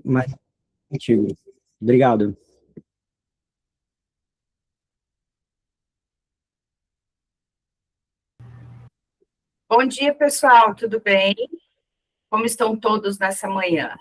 mais contigo. Obrigado. Bom dia, pessoal, tudo bem? Como estão todos nessa manhã?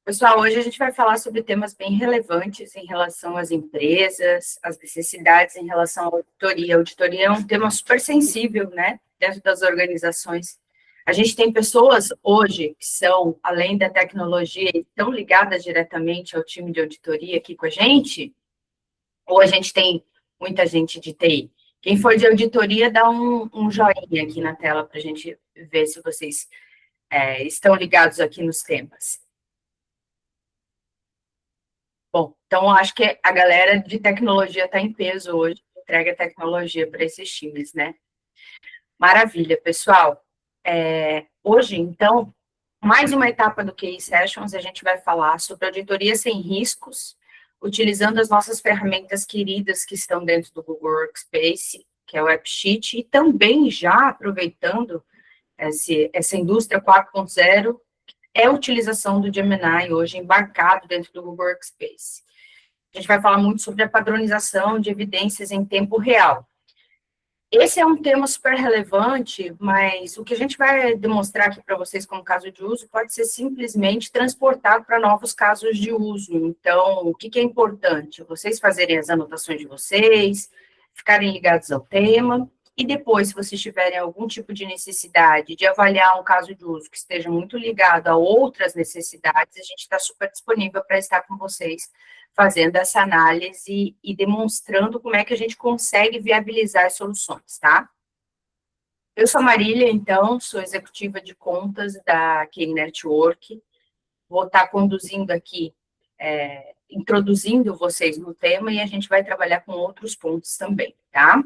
Pessoal, hoje a gente vai falar sobre temas bem relevantes em relação às empresas, as necessidades em relação à auditoria. A auditoria é um tema super sensível, né, dentro das organizações. A gente tem pessoas hoje que são, além da tecnologia, estão ligadas diretamente ao time de auditoria aqui com a gente, ou a gente tem muita gente de TI? Quem for de auditoria, dá um joinha aqui na tela para a gente ver se vocês estão ligados aqui nos temas. Bom, então acho que a galera de tecnologia está em peso hoje, entrega tecnologia para esses times, né? Maravilha, pessoal. Hoje, então, mais uma etapa do QI Sessions, a gente vai falar sobre auditoria sem riscos, utilizando as nossas ferramentas queridas que estão dentro do Google Workspace, que é o AppSheet, e também já aproveitando essa indústria 4.0, é a utilização do Gemini hoje embarcado dentro do Google Workspace. A gente vai falar muito sobre a padronização de evidências em tempo real. Esse é um tema super relevante, mas o que a gente vai demonstrar aqui para vocês como caso de uso pode ser simplesmente transportado para novos casos de uso. Então, o que é importante? Vocês fazerem as anotações de vocês, ficarem ligados ao tema, e depois, se vocês tiverem algum tipo de necessidade de avaliar um caso de uso que esteja muito ligado a outras necessidades, a gente está super disponível para estar com vocês fazendo essa análise e demonstrando como é que a gente consegue viabilizar as soluções, tá? Eu sou a Marília, então, sou executiva de contas da QI Network, vou estar conduzindo aqui, introduzindo vocês no tema, e a gente vai trabalhar com outros pontos também, tá?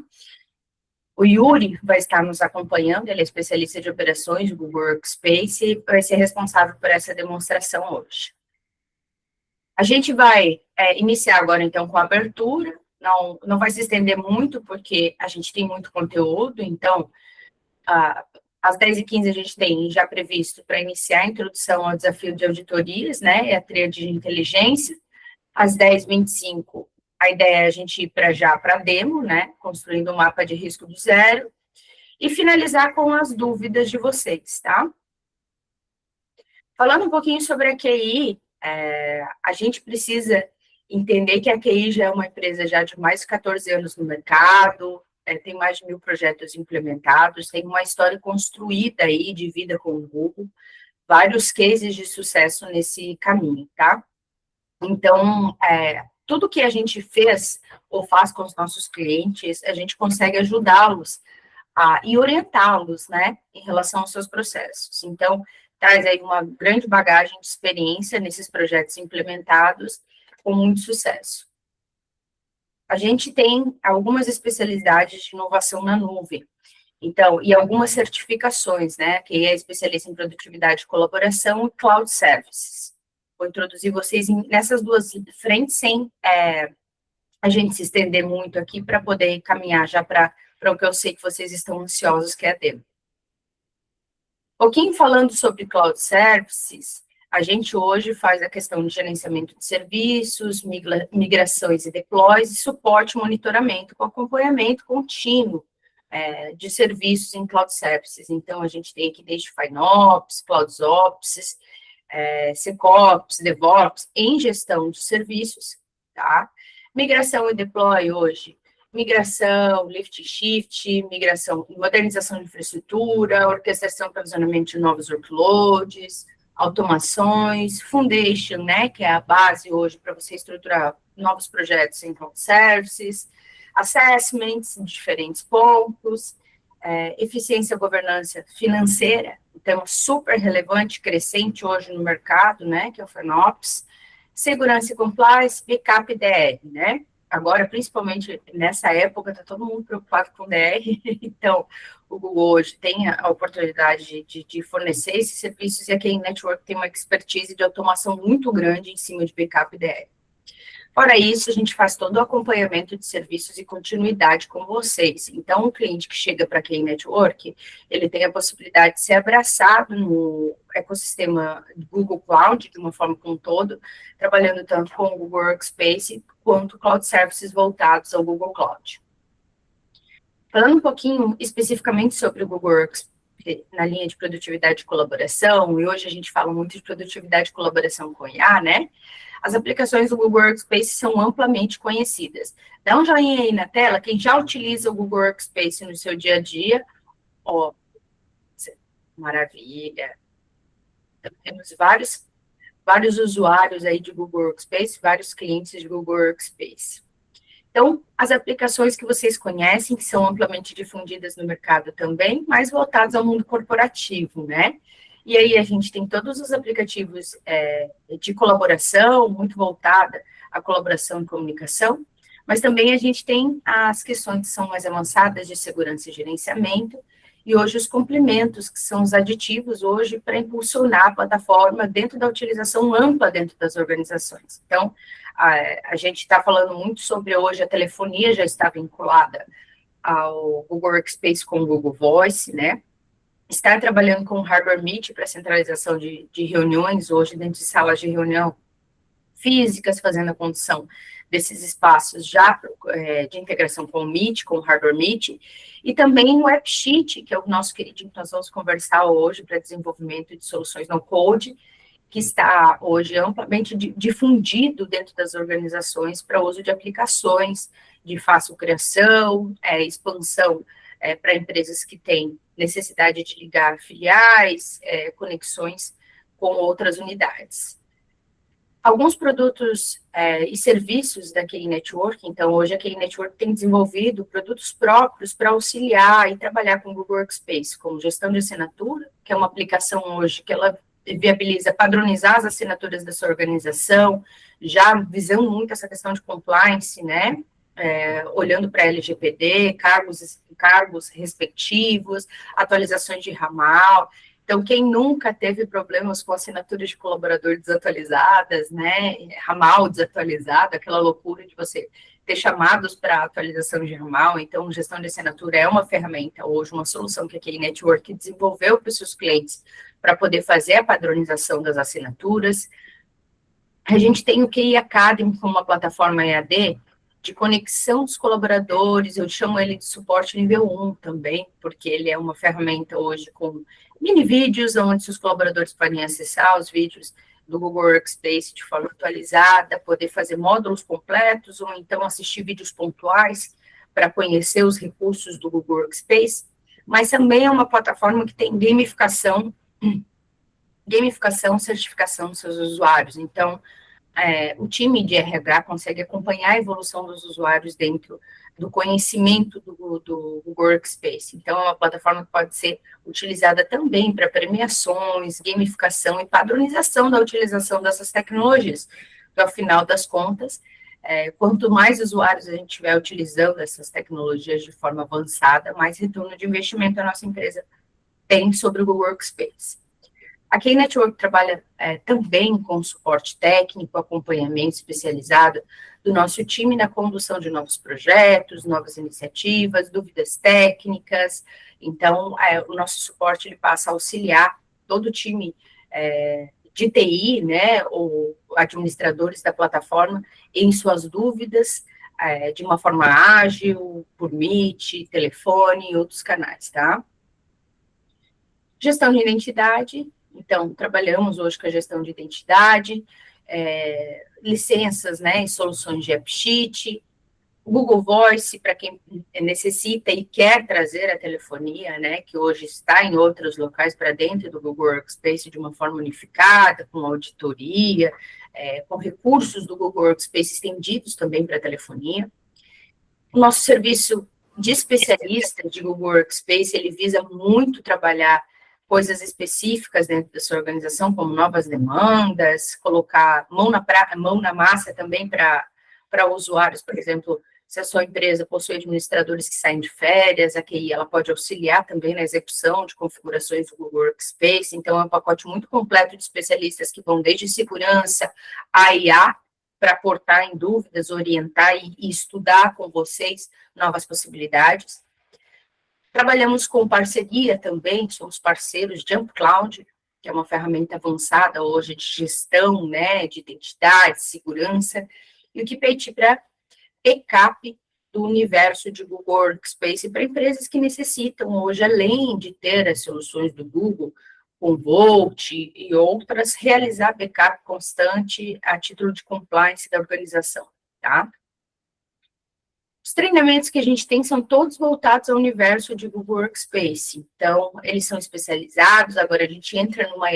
O Yuri vai estar nos acompanhando, ele é especialista de operações do Google Workspace e vai ser responsável por essa demonstração hoje. A gente vai iniciar agora, então, com a abertura, não vai se estender muito, porque a gente tem muito conteúdo, então, às 10h15 a gente tem já previsto para iniciar a introdução ao desafio de auditorias, né, a tríade de inteligência. Às 10h25, a ideia é a gente ir para a demo, né, construindo um mapa de risco do zero, e finalizar com as dúvidas de vocês, tá? Falando um pouquinho sobre a QI, a gente precisa entender que a QI já é uma empresa já de mais de 14 anos no mercado, tem mais de 1.000 projetos implementados, tem uma história construída aí de vida com o Google, vários cases de sucesso nesse caminho, tá? Então, tudo que a gente fez ou faz com os nossos clientes, a gente consegue ajudá-los e orientá-los, né, em relação aos seus processos. Então, traz aí uma grande bagagem de experiência nesses projetos implementados com muito sucesso. A gente tem algumas especialidades de inovação na nuvem, então, e algumas certificações, né, que é especialista em produtividade e colaboração e cloud services. Vou introduzir vocês nessas duas frentes, sem a gente se estender muito aqui, para poder caminhar já para o que eu sei que vocês estão ansiosos, que é a demo. Um pouquinho falando sobre cloud services, a gente hoje faz a questão de gerenciamento de serviços, migrações e deploys, e suporte e monitoramento com acompanhamento contínuo de serviços em cloud services. Então, a gente tem aqui desde FinOps, CloudOps, SecOps, DevOps, em gestão de serviços, tá? Migração e deploy hoje, migração, lift e shift, migração, modernização de infraestrutura, orquestração e provisionamento de novos workloads, automações, foundation, né, que é a base hoje para você estruturar novos projetos em cloud services, assessments em diferentes pontos, eficiência e governança financeira, então super relevante, crescente hoje no mercado, né, que é o FinOps, segurança e compliance, backup e DR, né? Agora, principalmente nessa época, está todo mundo preocupado com DR, então o Google hoje tem a oportunidade de fornecer esses serviços, e a QI Network tem uma expertise de automação muito grande em cima de backup e DR. Fora isso, a gente faz todo o acompanhamento de serviços e continuidade com vocês. Então, o cliente que chega para a Key Network, ele tem a possibilidade de ser abraçado no ecossistema Google Cloud, de uma forma como um todo, trabalhando tanto com o Google Workspace, quanto Cloud Services voltados ao Google Cloud. Falando um pouquinho especificamente sobre o Google Workspace, na linha de produtividade e colaboração, e hoje a gente fala muito de produtividade e colaboração com IA, né? As aplicações do Google Workspace são amplamente conhecidas. Dá um joinha aí na tela, quem já utiliza o Google Workspace no seu dia a dia, ó, maravilha. Temos vários usuários aí de Google Workspace, vários clientes de Google Workspace. Então, as aplicações que vocês conhecem, que são amplamente difundidas no mercado também, mais voltadas ao mundo corporativo, né? E aí a gente tem todos os aplicativos de colaboração, muito voltada à colaboração e comunicação, mas também a gente tem as questões que são mais avançadas de segurança e gerenciamento, e hoje os complementos, que são os aditivos hoje para impulsionar a plataforma dentro da utilização ampla dentro das organizações. Então, a gente está falando muito sobre hoje a telefonia já está vinculada ao Google Workspace com o Google Voice, né? Estar trabalhando com o Hardware Meet para centralização de reuniões hoje dentro de salas de reunião físicas, fazendo a condição desses espaços já de integração com o Meet, com o Hardware Meet, e também o AppSheet, que é o nosso queridinho que nós vamos conversar hoje para desenvolvimento de soluções no-code, que está hoje amplamente difundido dentro das organizações para uso de aplicações de fácil criação, expansão para empresas que têm necessidade de ligar filiais, conexões com outras unidades. Alguns produtos e serviços da Key Network, então hoje a Key Network tem desenvolvido produtos próprios para auxiliar e trabalhar com o Google Workspace, como gestão de assinatura, que é uma aplicação hoje que ela viabiliza padronizar as assinaturas da sua organização, já visando muito essa questão de compliance, né? Olhando para LGPD, cargos respectivos, atualizações de ramal. Então, quem nunca teve problemas com assinaturas de colaborador desatualizadas, né? Ramal desatualizado, aquela loucura de você ter chamados para atualização de ramal. Então, gestão de assinatura é uma ferramenta hoje, uma solução que a Key Network desenvolveu para os seus clientes para poder fazer a padronização das assinaturas. A gente tem o QI Academy como uma plataforma EAD de conexão dos colaboradores, eu chamo ele de suporte nível 1 também, porque ele é uma ferramenta hoje com mini vídeos, onde os colaboradores podem acessar os vídeos do Google Workspace de forma atualizada, poder fazer módulos completos, ou então assistir vídeos pontuais para conhecer os recursos do Google Workspace, mas também é uma plataforma que tem gamificação, certificação dos seus usuários. Então, o time de RH consegue acompanhar a evolução dos usuários dentro do conhecimento do Google Workspace. Então, é uma plataforma que pode ser utilizada também para premiações, gamificação e padronização da utilização dessas tecnologias. Então, ao final das contas, quanto mais usuários a gente estiver utilizando essas tecnologias de forma avançada, mais retorno de investimento a nossa empresa tem sobre o Google Workspace. A Key Network trabalha também com suporte técnico, acompanhamento especializado do nosso time na condução de novos projetos, novas iniciativas, dúvidas técnicas. Então, o nosso suporte ele passa a auxiliar todo o time de TI, né, ou administradores da plataforma, em suas dúvidas, de uma forma ágil, por Meet, telefone e outros canais, tá? Gestão de identidade. Então, trabalhamos hoje com a gestão de identidade, licenças, né, e soluções de AppSheet, Google Voice, para quem necessita e quer trazer a telefonia, né, que hoje está em outros locais para dentro do Google Workspace de uma forma unificada, com auditoria, com recursos do Google Workspace estendidos também para a telefonia. O nosso serviço de especialista de Google Workspace, ele visa muito trabalhar coisas específicas dentro da sua organização, como novas demandas, colocar mão na massa também para usuários, por exemplo, se a sua empresa possui administradores que saem de férias, a QI ela pode auxiliar também na execução de configurações do Google Workspace, então é um pacote muito completo de especialistas que vão desde segurança a IA, para aportar em dúvidas, orientar e estudar com vocês novas possibilidades. Trabalhamos com parceria também, somos parceiros de JumpCloud, que é uma ferramenta avançada hoje de gestão, né, de identidade, segurança, e o KeepIT para backup do universo de Google Workspace para empresas que necessitam hoje, além de ter as soluções do Google, com Volt e outras, realizar backup constante a título de compliance da organização, tá? Os treinamentos que a gente tem são todos voltados ao universo de Google Workspace, então, eles são especializados. Agora a gente entra numa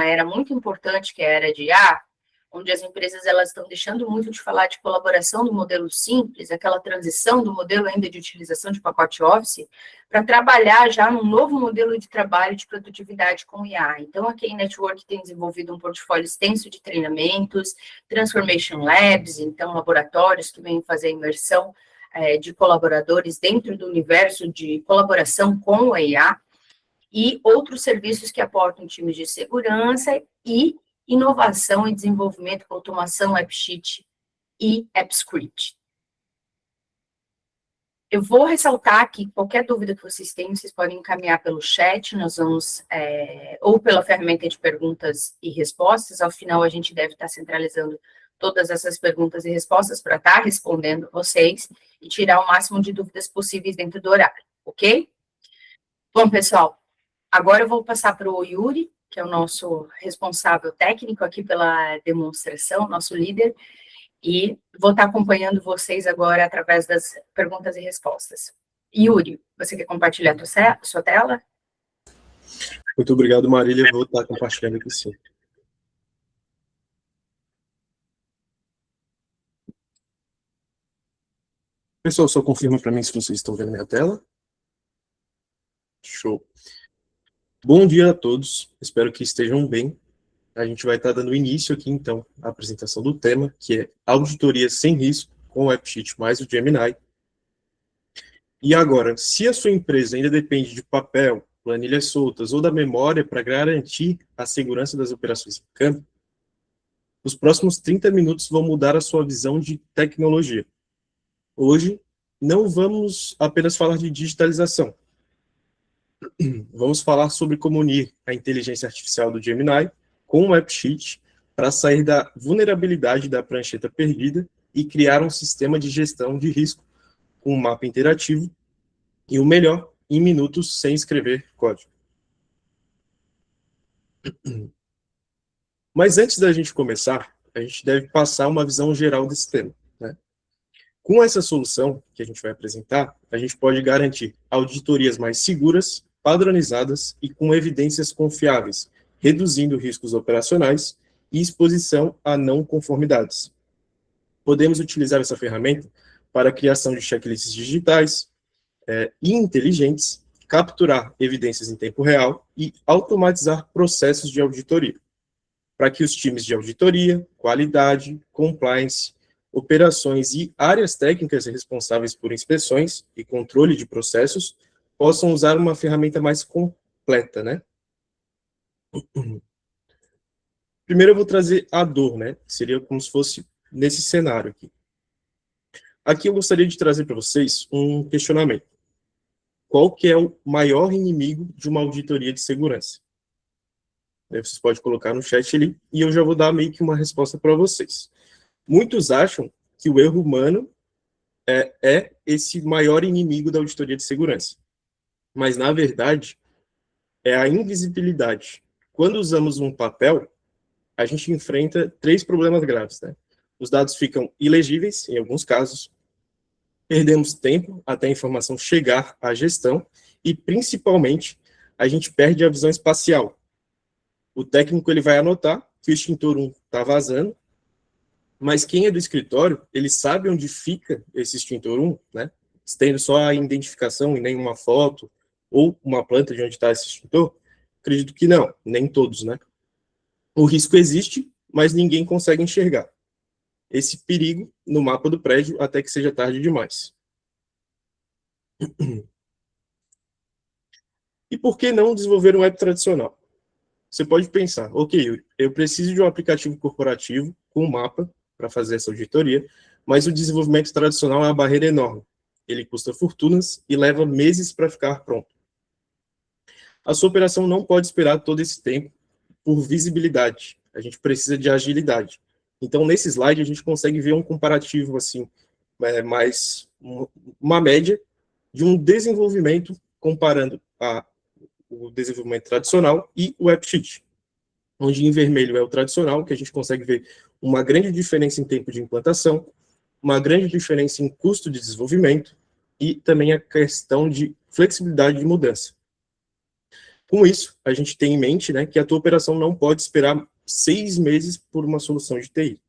era muito importante, que é a era de IA, onde as empresas elas estão deixando muito de falar de colaboração do modelo simples, aquela transição do modelo ainda de utilização de pacote Office, para trabalhar já num novo modelo de trabalho de produtividade com IA. Então, a Key Network tem desenvolvido um portfólio extenso de treinamentos, Transformation Labs, então, laboratórios que vêm fazer a imersão de colaboradores dentro do universo de colaboração com a IA, e outros serviços que aportam times de segurança e inovação e desenvolvimento com automação, AppSheet e AppScript. Eu vou ressaltar que qualquer dúvida que vocês tenham, vocês podem encaminhar pelo chat, nós vamos, ou pela ferramenta de perguntas e respostas. Ao final, a gente deve estar centralizando todas essas perguntas e respostas para estar respondendo vocês e tirar o máximo de dúvidas possíveis dentro do horário, ok? Bom, pessoal, agora eu vou passar para o Yuri, que é o nosso responsável técnico aqui pela demonstração, nosso líder, e vou estar acompanhando vocês agora através das perguntas e respostas. Yuri, você quer compartilhar a sua tela? Muito obrigado, Marília. Eu vou estar compartilhando aqui, sim. Pessoal, só confirma para mim se vocês estão vendo minha tela. Show. Bom dia a todos. Espero que estejam bem. A gente vai estar dando início aqui, então, à apresentação do tema, que é auditoria sem risco com o AppSheet mais o Gemini. E agora, se a sua empresa ainda depende de papel, planilhas soltas ou da memória para garantir a segurança das operações em campo, os próximos 30 minutos vão mudar a sua visão de tecnologia. Hoje, não vamos apenas falar de digitalização. Vamos falar sobre como unir a inteligência artificial do Gemini com o AppSheet para sair da vulnerabilidade da prancheta perdida e criar um sistema de gestão de risco com um mapa interativo e, o melhor, em minutos sem escrever código. Mas antes da gente começar, a gente deve passar uma visão geral desse tema, né? Com essa solução que a gente vai apresentar, a gente pode garantir auditorias mais seguras, padronizadas e com evidências confiáveis, reduzindo riscos operacionais e exposição a não conformidades. Podemos utilizar essa ferramenta para a criação de checklists digitais e inteligentes, capturar evidências em tempo real e automatizar processos de auditoria, para que os times de auditoria, qualidade, compliance, operações e áreas técnicas responsáveis por inspeções e controle de processos possam usar uma ferramenta mais completa, né? Primeiro eu vou trazer a dor, né? Seria como se fosse nesse cenário aqui. Aqui eu gostaria de trazer para vocês um questionamento. Qual que é o maior inimigo de uma auditoria de segurança? Vocês podem colocar no chat ali e eu já vou dar meio que uma resposta para vocês. Muitos acham que o erro humano é esse maior inimigo da auditoria de segurança. Mas, na verdade, é a invisibilidade. Quando usamos um papel, a gente enfrenta 3 problemas graves, né? Os dados ficam ilegíveis, em alguns casos, perdemos tempo até a informação chegar à gestão e, principalmente, a gente perde a visão espacial. O técnico ele vai anotar que o extintor 1 está vazando, mas quem é do escritório, ele sabe onde fica esse extintor 1, né? Tendo só a identificação e nenhuma foto, ou uma planta de onde está esse extintor? Acredito que não, nem todos, né? O risco existe, mas ninguém consegue enxergar esse perigo no mapa do prédio até que seja tarde demais. E por que não desenvolver um app tradicional? Você pode pensar, ok, eu preciso de um aplicativo corporativo com um mapa para fazer essa auditoria, mas o desenvolvimento tradicional é uma barreira enorme. Ele custa fortunas e leva meses para ficar pronto. A sua operação não pode esperar todo esse tempo por visibilidade. A gente precisa de agilidade. Então, nesse slide, a gente consegue ver um comparativo, assim, mais uma média de um desenvolvimento comparando o desenvolvimento tradicional e o AppSheet, onde em vermelho é o tradicional, que a gente consegue ver uma grande diferença em tempo de implantação, uma grande diferença em custo de desenvolvimento e também a questão de flexibilidade de mudança. Com isso, a gente tem em mente, né, que a tua operação não pode esperar 6 meses por uma solução de TI.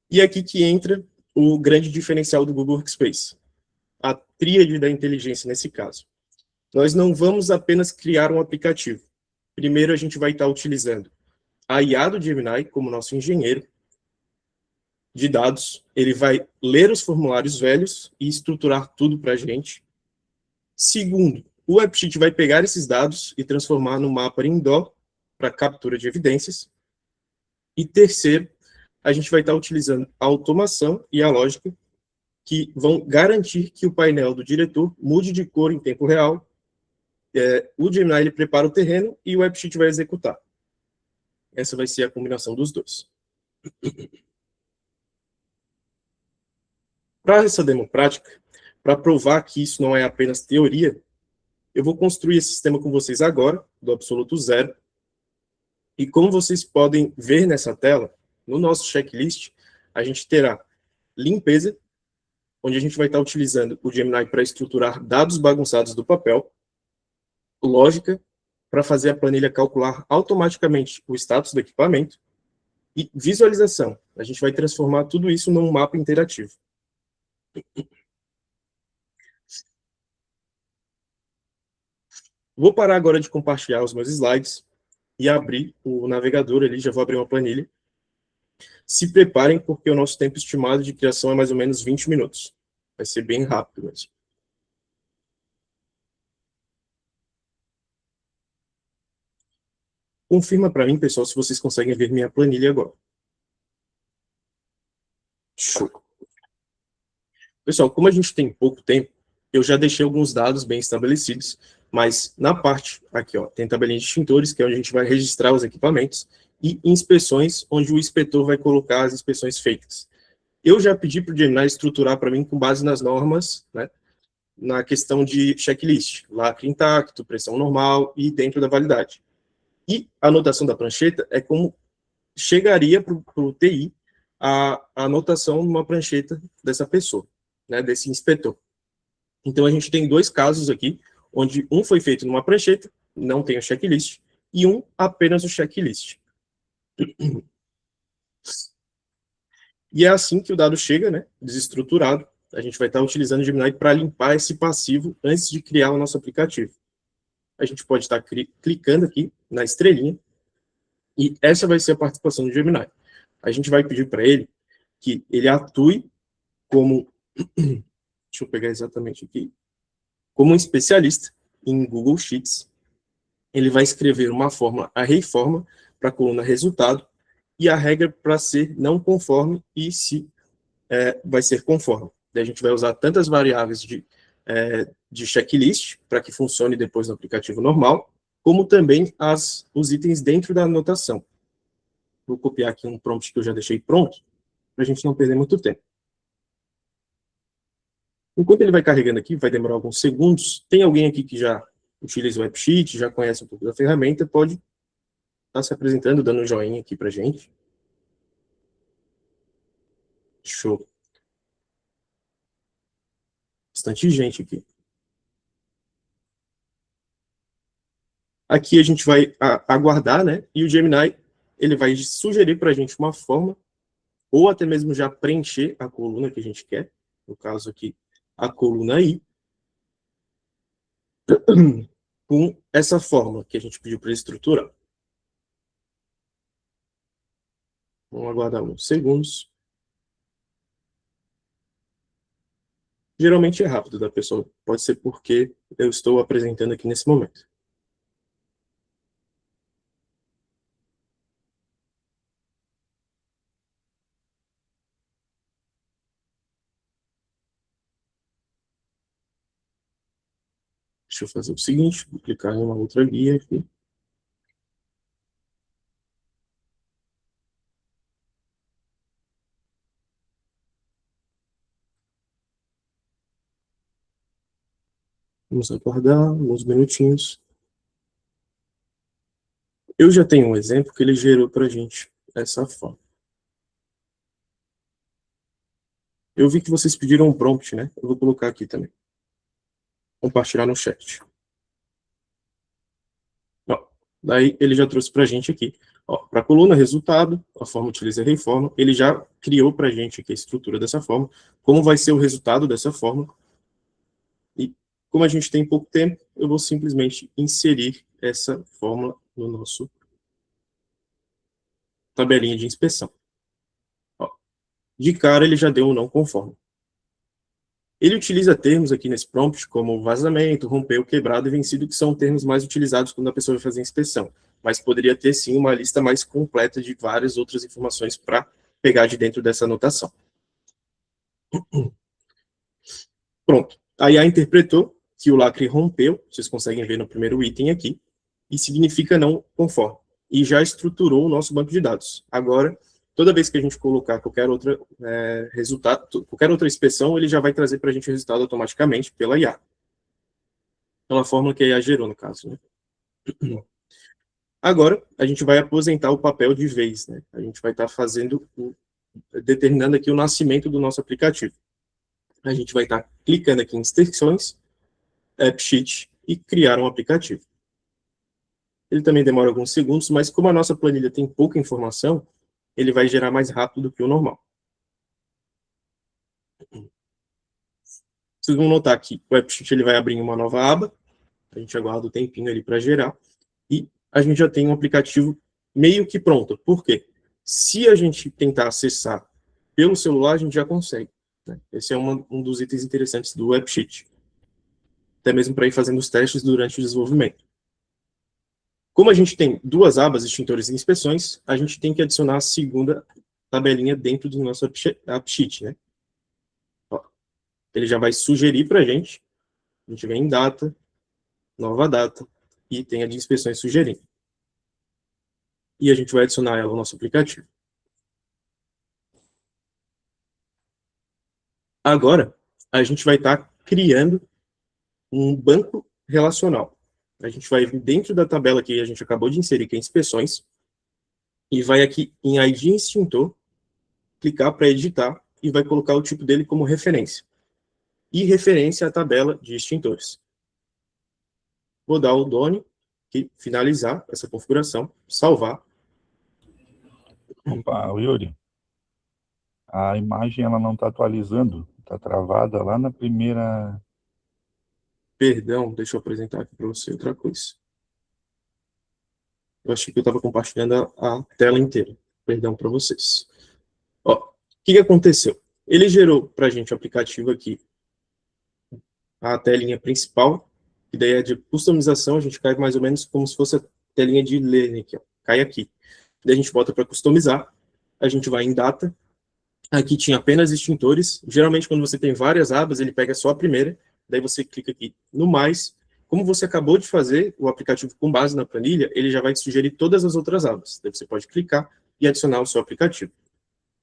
E aqui que entra o grande diferencial do Google Workspace, a tríade da inteligência nesse caso. Nós não vamos apenas criar um aplicativo. Primeiro, a gente vai estar utilizando a IA do Gemini como nosso engenheiro de dados. Ele vai ler os formulários velhos e estruturar tudo para a gente. Segundo, o AppSheet vai pegar esses dados e transformar no mapa indoor para captura de evidências. E terceiro, a gente vai estar utilizando a automação e a lógica que vão garantir que o painel do diretor mude de cor em tempo real. O Gemini ele prepara o terreno e o AppSheet vai executar. Essa vai ser a combinação dos dois. Para essa demo prática, para provar que isso não é apenas teoria, eu vou construir esse sistema com vocês agora, do absoluto zero. E como vocês podem ver nessa tela, no nosso checklist, a gente terá limpeza, onde a gente vai estar utilizando o Gemini para estruturar dados bagunçados do papel, lógica, para fazer a planilha calcular automaticamente o status do equipamento, e visualização. A gente vai transformar tudo isso num mapa interativo. Vou parar agora de compartilhar os meus slides e abrir o navegador ali, já vou abrir uma planilha. Se preparem, porque o nosso tempo estimado de criação é mais ou menos 20 minutos. Vai ser bem rápido mesmo. Confirma para mim, pessoal, se vocês conseguem ver minha planilha agora. Show. Pessoal, como a gente tem pouco tempo, eu já deixei alguns dados bem estabelecidos, mas na parte aqui, ó, tem tabelinha de extintores, que é onde a gente vai registrar os equipamentos, e inspeções, onde o inspetor vai colocar as inspeções feitas. Eu já pedi para o Gemini estruturar para mim com base nas normas, né, na questão de checklist, lacre intacto, pressão normal e dentro da validade. E a anotação da prancheta é como chegaria para o TI a anotação numa prancheta dessa pessoa, né, desse inspetor. Então, a gente tem dois casos aqui, onde um foi feito numa prancheta, não tem o checklist, e um apenas o checklist. E é assim que o dado chega, né, desestruturado. A gente vai estar utilizando o Gemini para limpar esse passivo antes de criar o nosso aplicativo. A gente pode estar clicando aqui na estrelinha, e essa vai ser a participação do Gemini. A gente vai pedir para ele que ele atue como, deixa eu pegar exatamente aqui, como um especialista em Google Sheets. Ele vai escrever uma fórmula array-forma para a coluna resultado, e a regra para ser não conforme e se vai ser conforme. Daí a gente vai usar tantas variáveis de checklist, para que funcione depois no aplicativo normal, como também os itens dentro da anotação. Vou copiar aqui um prompt que eu já deixei pronto, para a gente não perder muito tempo. Enquanto ele vai carregando aqui, vai demorar alguns segundos. Tem alguém aqui que já utiliza o AppSheet, já conhece um pouco da ferramenta, pode estar se apresentando, dando um joinha aqui para a gente. Show. Bastante gente aqui. Aqui a gente vai aguardar, né? E o Gemini, ele vai sugerir para a gente uma forma, ou até mesmo já preencher a coluna que a gente quer. No caso aqui, a coluna I, com essa forma que a gente pediu para ele estruturar. Vamos aguardar uns segundos. Geralmente é rápido, da pessoa. Pode ser porque eu estou apresentando aqui nesse momento. Deixa eu fazer o seguinte, vou clicar em uma outra guia aqui. Vamos aguardar alguns minutinhos. Eu já tenho um exemplo que ele gerou para a gente dessa forma. Eu vi que vocês pediram um prompt, né? Eu vou colocar aqui também. Compartilhar no chat. Ó, daí ele já trouxe para a gente aqui. Para a coluna resultado, a forma utiliza reforma, ele já criou para a gente aqui a estrutura dessa forma, como vai ser o resultado dessa forma. E como a gente tem pouco tempo, eu vou simplesmente inserir essa fórmula no nosso tabelinha de inspeção. Ó, de cara, ele já deu um não conforme. Ele utiliza termos aqui nesse prompt como vazamento, rompeu, quebrado e vencido, que são termos mais utilizados quando a pessoa vai fazer a inspeção. Mas poderia ter, sim, uma lista mais completa de várias outras informações para pegar de dentro dessa anotação. Pronto. A IA interpretou que o lacre rompeu, vocês conseguem ver no primeiro item aqui, e significa não conforme. E já estruturou o nosso banco de dados. Agora, toda vez que a gente colocar qualquer outra resultado, qualquer outra inspeção, ele já vai trazer para a gente o resultado automaticamente pela IA. Pela fórmula que a IA gerou, no caso, né? Agora, a gente vai aposentar o papel de vez, né? A gente vai estar determinando aqui o nascimento do nosso aplicativo. A gente vai estar clicando aqui em extensões, AppSheet e criar um aplicativo. Ele também demora alguns segundos, mas como a nossa planilha tem pouca informação, ele vai gerar mais rápido do que o normal. Vocês vão notar que o AppSheet ele vai abrir uma nova aba, a gente aguarda o tempinho ali para gerar, e a gente já tem um aplicativo meio que pronto. Por quê? Se a gente tentar acessar pelo celular, a gente já consegue. Né? Esse é um dos itens interessantes do AppSheet. Até mesmo para ir fazendo os testes durante o desenvolvimento. Como a gente tem duas abas, extintores e inspeções, a gente tem que adicionar a segunda tabelinha dentro do nosso AppSheet, né? Ó, ele já vai sugerir para a gente vem em data, nova data, e tem a de inspeções sugerindo. E a gente vai adicionar ela ao nosso aplicativo. Agora, a gente vai estar criando um banco relacional. A gente vai vir dentro da tabela que a gente acabou de inserir, que é inspeções, e vai aqui em ID extintor, clicar para editar, e vai colocar o tipo dele como referência. E referência à tabela de extintores. Vou dar o done, finalizar essa configuração, salvar. Opa, Yuri, a imagem ela não está atualizando, está travada lá na primeira... Perdão, deixa eu apresentar aqui para você outra coisa. Eu achei que eu estava compartilhando a tela inteira. Perdão para vocês. Ó, o que aconteceu? Ele gerou para a gente o aplicativo aqui, a telinha principal, que daí é de customização, a gente cai mais ou menos como se fosse a telinha de learning aqui, ó. Cai aqui. Daí a gente bota para customizar, a gente vai em data, aqui tinha apenas extintores, geralmente quando você tem várias abas, ele pega só a primeira, daí você clica aqui no mais, como você acabou de fazer o aplicativo com base na planilha, ele já vai te sugerir todas as outras abas, daí você pode clicar e adicionar o seu aplicativo.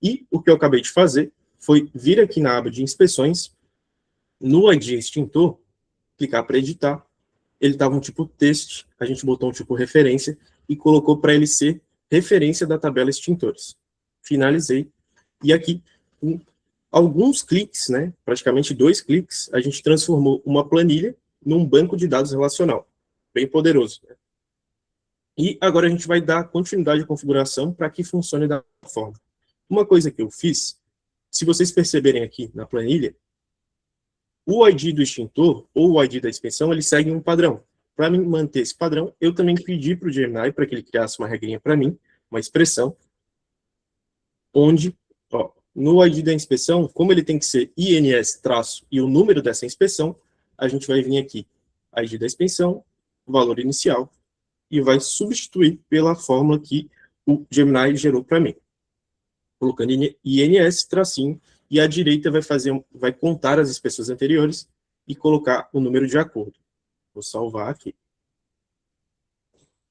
E o que eu acabei de fazer foi vir aqui na aba de inspeções, no ID extintor, clicar para editar, ele estava um tipo text, a gente botou um tipo referência e colocou para ele ser referência da tabela extintores. Finalizei, e aqui, com alguns cliques, né, praticamente 2 cliques, a gente transformou uma planilha num banco de dados relacional, bem poderoso. Né? E agora a gente vai dar continuidade à configuração para que funcione da forma. Uma coisa que eu fiz, se vocês perceberem aqui na planilha, o ID do extintor ou o ID da inspeção, eles seguem um padrão. Para manter esse padrão, eu também pedi para o Gemini para que ele criasse uma regrinha para mim, uma expressão, onde, ó, no ID da inspeção, como ele tem que ser INS traço e o número dessa inspeção, a gente vai vir aqui, ID da inspeção, valor inicial, e vai substituir pela fórmula que o Gemini gerou para mim. Colocando INS, tracinho, e à direita vai contar as inspeções anteriores e colocar o número de acordo. Vou salvar aqui.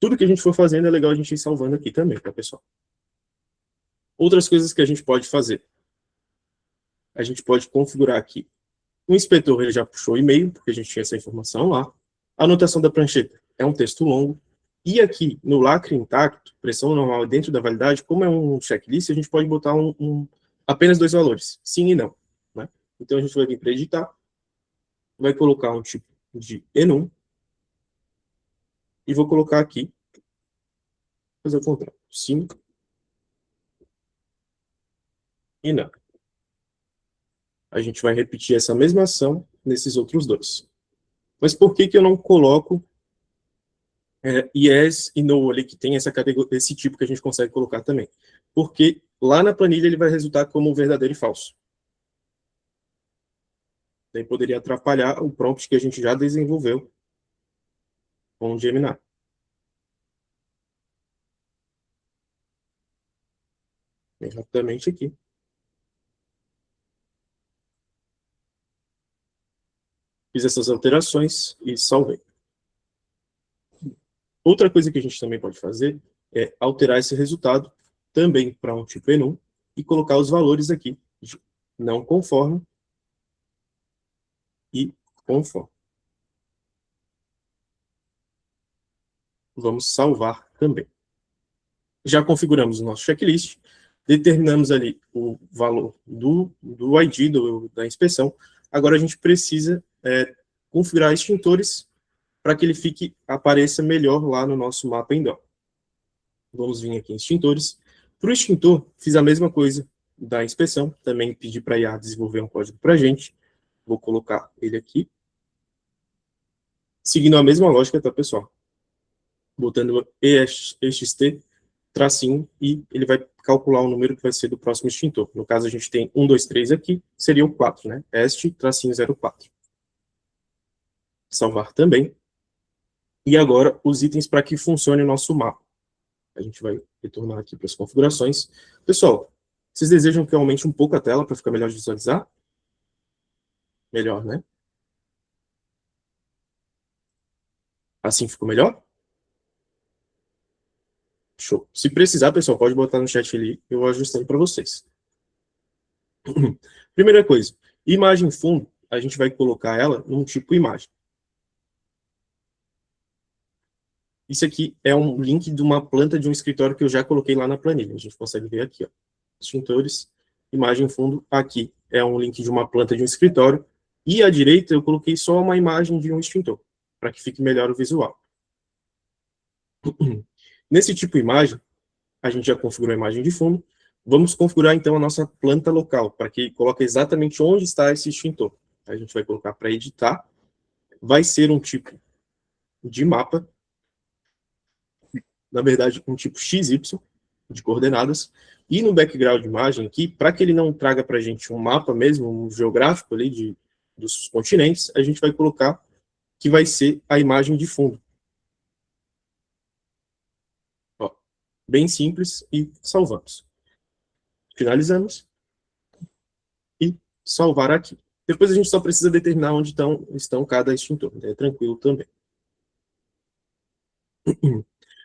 Tudo que a gente for fazendo é legal a gente ir salvando aqui também, tá, pessoal? Outras coisas que a gente pode fazer. A gente pode configurar aqui. O inspetor ele já puxou o e-mail, porque a gente tinha essa informação lá. A anotação da prancheta é um texto longo. E aqui, no lacre intacto, pressão normal dentro da validade, como é um checklist, a gente pode botar apenas 2 valores, sim e não. Né? Então, a gente vai vir para editar, vai colocar um tipo de enum, e vou colocar aqui, fazer o contrário, sim e não. A gente vai repetir essa mesma ação nesses outros dois. Mas por que eu não coloco yes e no ali, que tem essa categoria, esse tipo que a gente consegue colocar também? Porque lá na planilha ele vai resultar como verdadeiro e falso. Daí poderia atrapalhar o prompt que a gente já desenvolveu com o Gemini. Bem rapidamente aqui. Fiz essas alterações e salvei. Outra coisa que a gente também pode fazer é alterar esse resultado também para um tipo enum e colocar os valores aqui de não conforme e conforme. Vamos salvar também. Já configuramos o nosso checklist, determinamos ali o valor do ID, da inspeção. Agora a gente precisa configurar extintores para que ele apareça melhor lá no nosso mapa em DOM. Vamos vir aqui em extintores. Para o extintor, fiz a mesma coisa da inspeção, também pedi para a IA desenvolver um código para a gente. Vou colocar ele aqui. Seguindo a mesma lógica, tá, pessoal? Botando EXT, tracinho, e ele vai calcular o número que vai ser do próximo extintor. No caso, a gente tem 1, 2, 3 aqui, seria o 4, né? Este, tracinho 04. Salvar também. E agora, os itens para que funcione o nosso mapa. A gente vai retornar aqui para as configurações. Pessoal, vocês desejam que eu aumente um pouco a tela para ficar melhor de visualizar? Melhor, né? Assim ficou melhor? Show. Se precisar, pessoal, pode botar no chat ali, eu vou ajustando para vocês. Primeira coisa, imagem fundo, a gente vai colocar ela num tipo imagem. Isso aqui é um link de uma planta de um escritório que eu já coloquei lá na planilha. A gente consegue ver aqui, ó. Extintores, imagem fundo, aqui é um link de uma planta de um escritório. E à direita eu coloquei só uma imagem de um extintor, para que fique melhor o visual. Nesse tipo imagem, a gente já configurou a imagem de fundo. Vamos configurar então a nossa planta local, para que coloque exatamente onde está esse extintor. A gente vai colocar para editar. Vai ser um tipo de mapa, na verdade, um tipo XY de coordenadas, e no background de imagem aqui, para que ele não traga para a gente um mapa mesmo, um geográfico ali dos continentes, a gente vai colocar que vai ser a imagem de fundo. Ó, bem simples, e salvamos. Finalizamos, e salvar aqui. Depois a gente só precisa determinar onde estão cada extintor, é tranquilo também.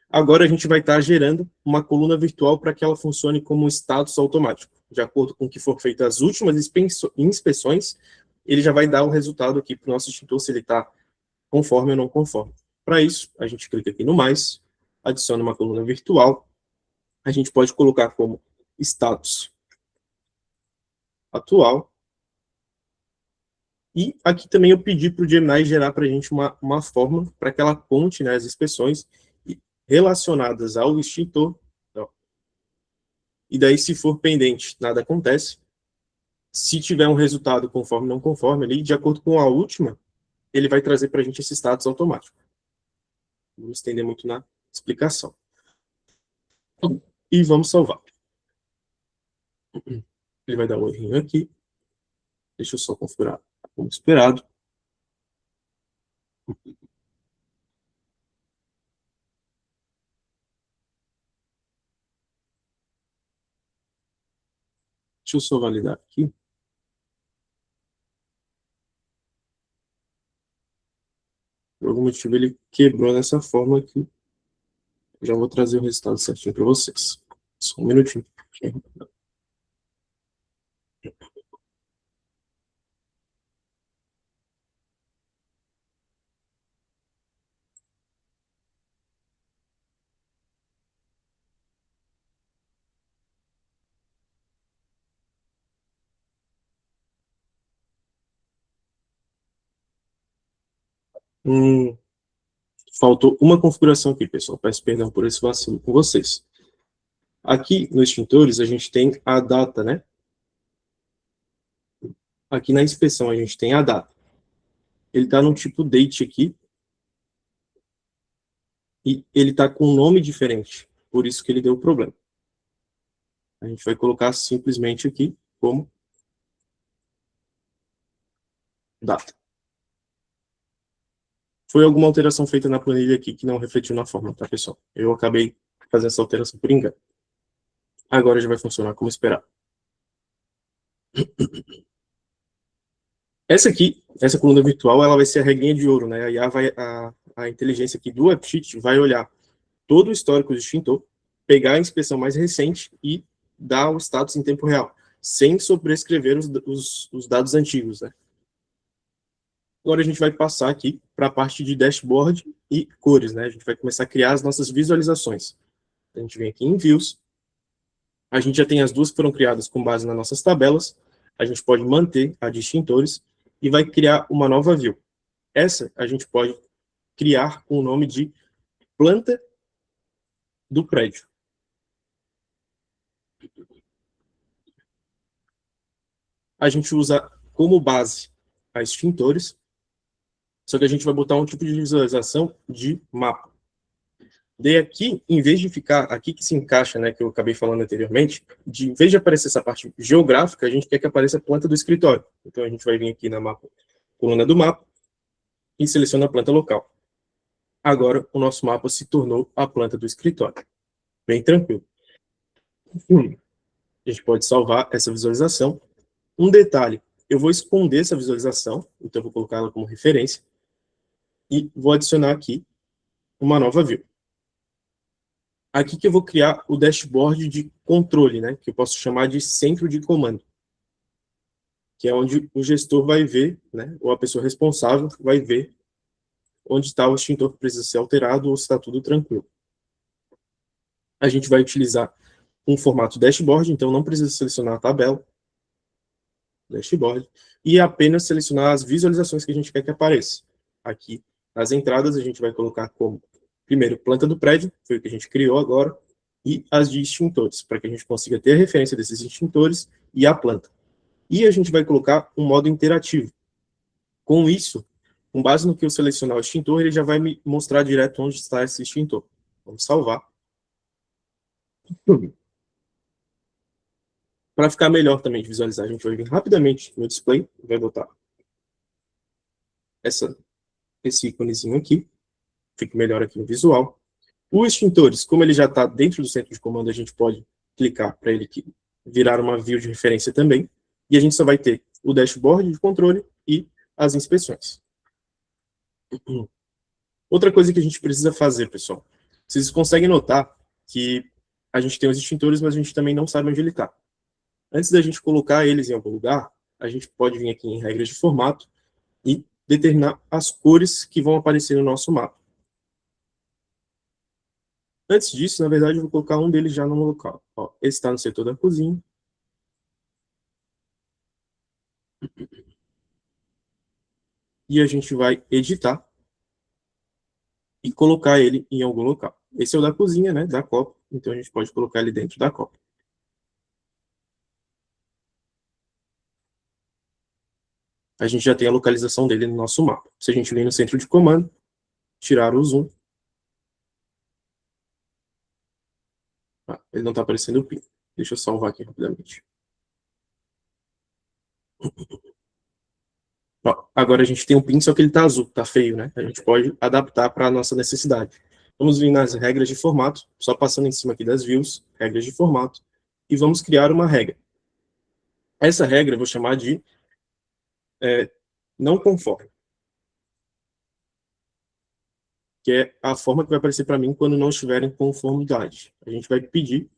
Agora a gente vai estar gerando uma coluna virtual para que ela funcione como status automático. De acordo com o que for feito as últimas inspeções, ele já vai dar o resultado aqui para o nosso extintor, se ele está conforme ou não conforme. Para isso, a gente clica aqui no mais, adiciona uma coluna virtual, a gente pode colocar como status atual, e aqui também eu pedi para o Gemini gerar para a gente uma forma para que ela conte, né, as inspeções relacionadas ao extintor. Ó. E daí, se for pendente, nada acontece. Se tiver um resultado conforme ou não conforme, ali, de acordo com a última, ele vai trazer para a gente esse status automático. Não vou estender muito na explicação. E vamos salvar. Ele vai dar um errinho aqui. Deixa eu só configurar como esperado. Deixa eu só validar aqui. Por algum algum motivo ele quebrou nessa forma aqui. Já vou trazer o resultado certinho para vocês. Só um minutinho. Faltou uma configuração aqui, pessoal. Peço perdão por esse vacilo com vocês. Aqui nos extintores a gente tem a data, né? Aqui na inspeção a gente tem a data. Ele está no tipo date aqui. E ele está com um nome diferente. Por isso que ele deu problema. A gente vai colocar simplesmente aqui como data. Foi alguma alteração feita na planilha aqui que não refletiu na fórmula, tá, pessoal? Eu acabei fazendo essa alteração por engano. Agora já vai funcionar como esperado. Essa aqui, essa coluna virtual, ela vai ser a regrinha de ouro, né? A inteligência aqui do AppSheet vai olhar todo o histórico do extintor, pegar a inspeção mais recente e dar o status em tempo real, sem sobrescrever os dados antigos, né? Agora a gente vai passar aqui para a parte de dashboard e cores, né? A gente vai começar a criar as nossas visualizações. A gente vem aqui em Views. A gente já tem as duas que foram criadas com base nas nossas tabelas. A gente pode manter a de extintores e vai criar uma nova view. Essa a gente pode criar com o nome de planta do prédio. A gente usa como base a extintores, só que a gente vai botar um tipo de visualização de mapa. Daí aqui, em vez de ficar aqui que se encaixa, né, que eu acabei falando anteriormente, em vez de aparecer essa parte geográfica, a gente quer que apareça a planta do escritório. Então a gente vai vir aqui na coluna do mapa e seleciona a planta local. Agora o nosso mapa se tornou a planta do escritório. Bem tranquilo. A gente pode salvar essa visualização. Um detalhe, eu vou esconder essa visualização, então eu vou colocar ela como referência, e vou adicionar aqui uma nova view. Aqui que eu vou criar o dashboard de controle, né, que eu posso chamar de centro de comando, que é onde o gestor vai ver, né, ou a pessoa responsável vai ver onde está o extintor que precisa ser alterado ou se está tudo tranquilo. A gente vai utilizar um formato dashboard, então não precisa selecionar a tabela, dashboard, e apenas selecionar as visualizações que a gente quer que apareça. Aqui, as entradas a gente vai colocar como, primeiro, planta do prédio, foi o que a gente criou agora, e as de extintores, para que a gente consiga ter a referência desses extintores e a planta. E a gente vai colocar um modo interativo. Com isso, com base no que eu selecionar o extintor, ele já vai me mostrar direto onde está esse extintor. Vamos salvar. Para ficar melhor também de visualizar, a gente vai vir rapidamente no display, vai botar esse íconezinho aqui, fica melhor aqui no visual. O extintores, como ele já está dentro do centro de comando, a gente pode clicar para ele aqui, virar uma view de referência também, e a gente só vai ter o dashboard de controle e as inspeções. Outra coisa que a gente precisa fazer, pessoal, vocês conseguem notar que a gente tem os extintores, mas a gente também não sabe onde ele está. Antes da gente colocar eles em algum lugar, a gente pode vir aqui em regras de formato e determinar as cores que vão aparecer no nosso mapa. Antes disso, na verdade, eu vou colocar um deles já no local. Ó, esse está no setor da cozinha. E a gente vai editar e colocar ele em algum local. Esse é o da cozinha, né, da copa. Então a gente pode colocar ele dentro da copa. A gente já tem a localização dele no nosso mapa. Se a gente vir no centro de comando, tirar o zoom. Ele não está aparecendo o PIN. Deixa eu salvar aqui rapidamente. Ó, agora a gente tem um PIN, só que ele está azul, está feio, né? A gente pode adaptar para a nossa necessidade. Vamos vir nas regras de formato, só passando em cima aqui das views, regras de formato, e vamos criar uma regra. Essa regra eu vou chamar de não conforme. que é a forma que vai aparecer para mim quando não estiver em conformidade. A gente vai pedir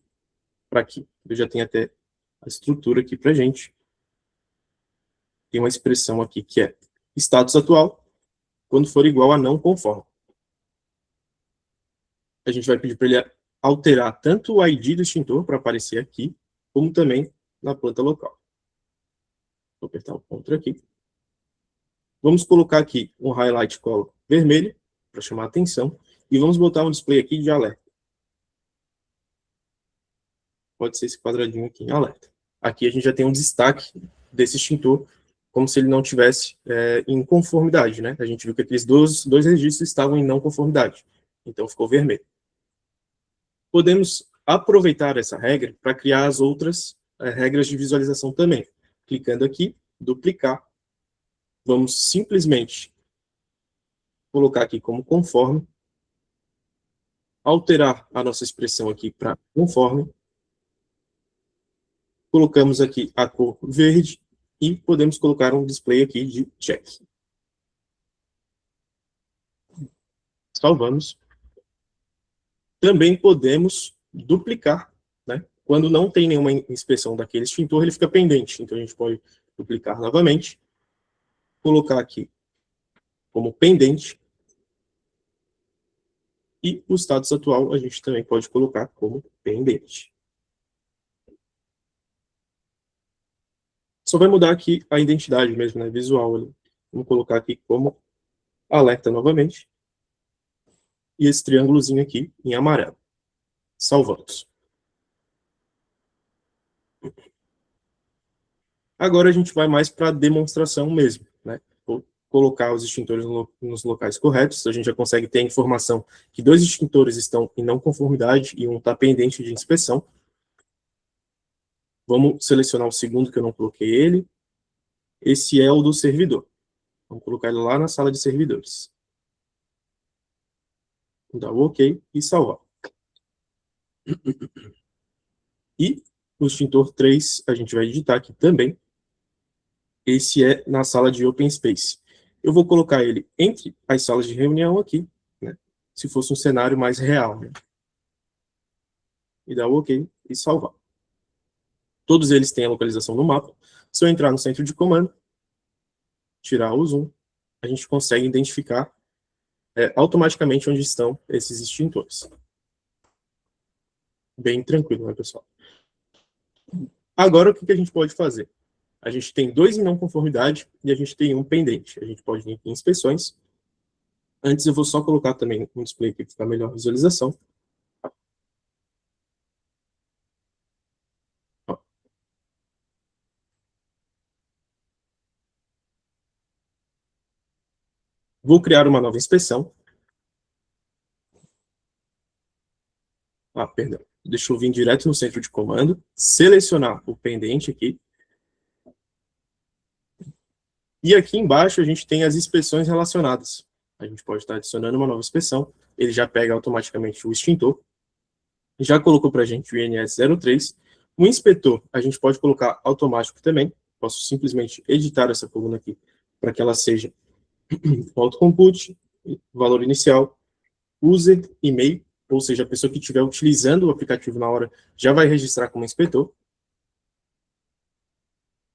para que eu já tenho até a estrutura aqui para a gente. Tem uma expressão aqui que é status atual, quando for igual a não conforme. A gente vai pedir para ele alterar tanto o ID do extintor para aparecer aqui, como também na planta local. Vou apertar o Ctrl aqui. Vamos colocar aqui um highlight color vermelho, para chamar a atenção, e vamos botar um display aqui de alerta. Pode ser esse quadradinho aqui em alerta. Aqui a gente já tem um destaque desse extintor, como se ele não tivesse em conformidade, né? A gente viu que aqueles dois registros estavam em não conformidade, então ficou vermelho. Podemos aproveitar essa regra para criar as outras regras de visualização também. Clicando aqui, duplicar. Vamos simplesmente colocar aqui como conforme, alterar a nossa expressão aqui para conforme, colocamos aqui a cor verde e podemos colocar um display aqui de check. Salvamos. Também podemos duplicar, né? Quando não tem nenhuma inspeção daquele extintor, ele fica pendente. Então, a gente pode duplicar novamente, colocar aqui como pendente, e o status atual a gente também pode colocar como pendente. Só vai mudar aqui a identidade mesmo, né? Visual ali. Vamos colocar aqui como alerta novamente. E esse triângulozinho aqui em amarelo. Salvamos. Agora a gente vai mais para a demonstração mesmo, né? Vou colocar os extintores nos locais corretos. A gente já consegue ter a informação que 2 extintores estão em não conformidade e um está pendente de inspeção. Vamos selecionar o segundo, que eu não coloquei ele. Esse é o do servidor. Vamos colocar ele lá na sala de servidores. Dar o OK e salvar. E o extintor 3, a gente vai digitar aqui também. Esse é na sala de Open Space. Eu vou colocar ele entre as salas de reunião aqui, né? Se fosse um cenário mais real, né? E dar o OK e salvar. Todos eles têm a localização no mapa. Se eu entrar no centro de comando, tirar o zoom, a gente consegue identificar automaticamente onde estão esses extintores. Bem tranquilo, né, pessoal? Agora, o que a gente pode fazer? A gente tem 2 em não conformidade e a gente tem um pendente. A gente pode vir aqui em inspeções. Antes eu vou só colocar também um display aqui para ficar melhor a visualização. Ó. Vou criar uma nova inspeção. Perdão. Deixa eu vir direto no centro de comando, selecionar o pendente aqui. E aqui embaixo a gente tem as inspeções relacionadas. A gente pode estar adicionando uma nova inspeção, ele já pega automaticamente o extintor. Já colocou para a gente o INS 03. O inspetor a gente pode colocar automático também. Posso simplesmente editar essa coluna aqui para que ela seja autocompute, valor inicial, user, e-mail, ou seja, a pessoa que estiver utilizando o aplicativo na hora já vai registrar como inspetor.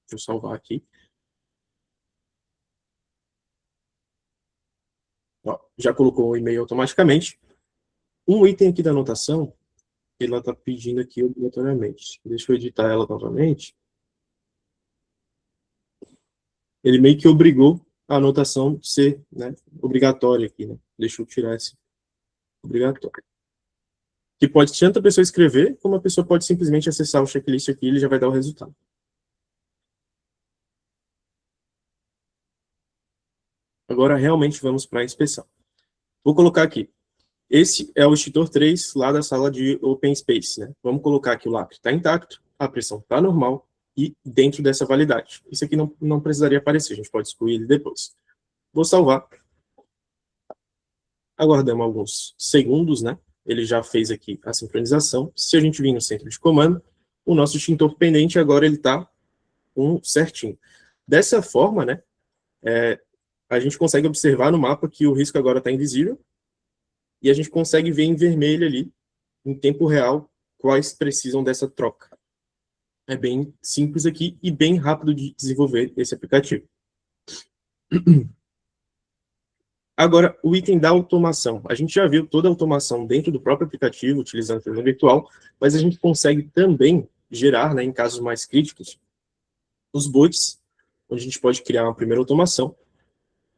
Deixa eu salvar aqui. Ó, já colocou o e-mail automaticamente. Um item aqui da anotação, ela está pedindo aqui obrigatoriamente. Deixa eu editar ela novamente. Ele meio que obrigou a anotação ser, né, obrigatória aqui, né? Deixa eu tirar esse obrigatório. Que pode tanto a pessoa escrever, como a pessoa pode simplesmente acessar o checklist aqui e ele já vai dar o resultado. Agora, realmente, vamos para a inspeção. Vou colocar aqui. Esse é o extintor 3 lá da sala de Open Space, né? Vamos colocar que o lacre está intacto, a pressão está normal e dentro dessa validade. Isso aqui não precisaria aparecer, a gente pode excluir ele depois. Vou salvar. Aguardamos alguns segundos, né? Ele já fez aqui a sincronização. Se a gente vir no centro de comando, o nosso extintor pendente agora ele está certinho. Dessa forma, né? A gente consegue observar no mapa que o risco agora está invisível. e a gente consegue ver em vermelho ali, em tempo real, quais precisam dessa troca. É bem simples aqui e bem rápido de desenvolver esse aplicativo. Agora, o item da automação. A gente já viu toda a automação dentro do próprio aplicativo, utilizando a televisão virtual, mas a gente consegue também gerar, né, em casos mais críticos, os bots, onde a gente pode criar uma primeira automação,